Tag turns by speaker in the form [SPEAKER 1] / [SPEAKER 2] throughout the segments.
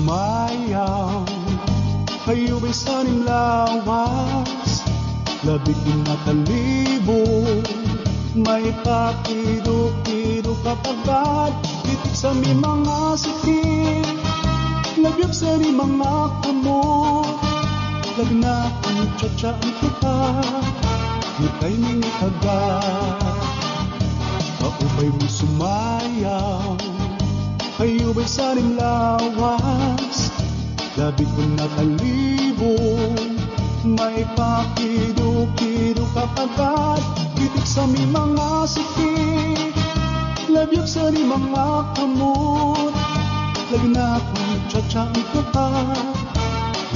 [SPEAKER 1] sumayaw, kayo ba'y sanimlawas, labig na kalibo, may pakido-kido kapagad, itik sa mi mga sikit, lagyab sa ni mga kamot, lagna ang tsa-tsa ang kita, ngitay ni agad, kaubay mo sumayaw, kayo ba'y sanimlawas, labig ko na kalibo, may pakido-kido kapagad, itik sa mi mga sikit, labyag sa ni mga kamot, lagi na akong tsa-tsa ang kata,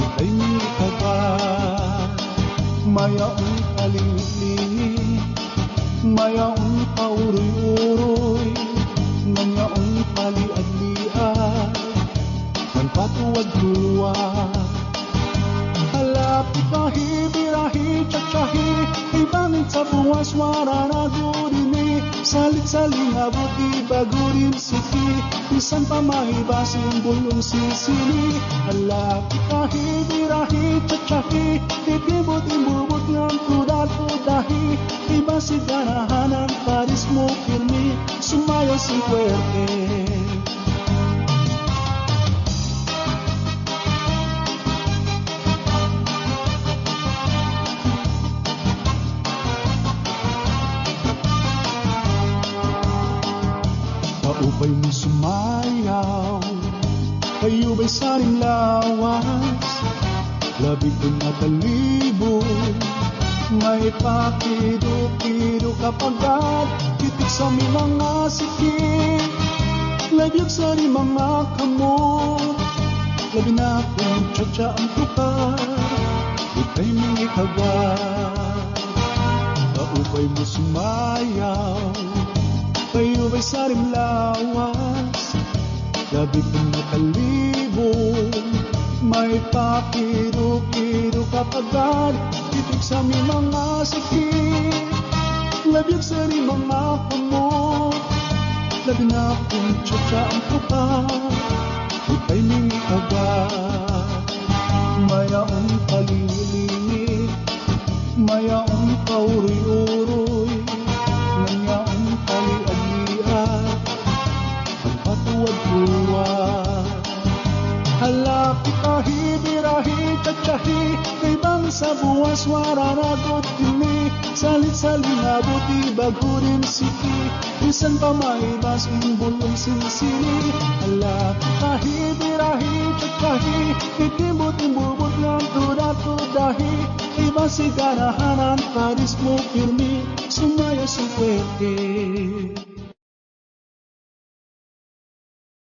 [SPEAKER 1] itay ni agad, mayaong kaling-lingi, mayaong pauroy-uroy, nanyaong paliad-liad, ng patuwag luwag. Halapit bahi, birahi, tsa-tsahi, ibangin sa buwas, wara na durini, salit-saling abuti, bagurin siki, isan pa mahibasin, bulong sisili. Halapit bahi, birahi, tsa-tsahi, itibot-imbubot ng tudat-tudahi, iba si ganahanan, paris mo firmi, sumayo si puwerte. Kaubay mo sumayaw, kayo ba'y sanimlawas, labig ko na kalibo, may pakido-kido kapagad, itik sa mi mga sikit, lagyag sa ni mga kamot, labi na akong tsa-tsa ang tukad, ikay mi agad, kaubay mo sumayaw, kayo ba'y sanimlawas, labig ko na kalibo, may pakido-kido kapagad, itik sa mi mga sakit, labyag sa ni mga kamot, labi na akong tsa-tsa ang tukad, ikay mi agad, mayaong kaling-lingi, mayaong pauroy-uroy, nanyaong paliad-liad, ang patuwad-tuwad. Halapit bahi, birahi, tsa-tsahi, ibang sa buwas, wara na gotini, salit-saling abuti, bagurin siki, isan pa maibasin, bulong sinisili. Halapit bahi, birahi, tsa-tsahi, itibot-imbubot ng tudat-tudahi, iba si ganahanan, paris mo firmi, sumayo si puwerte.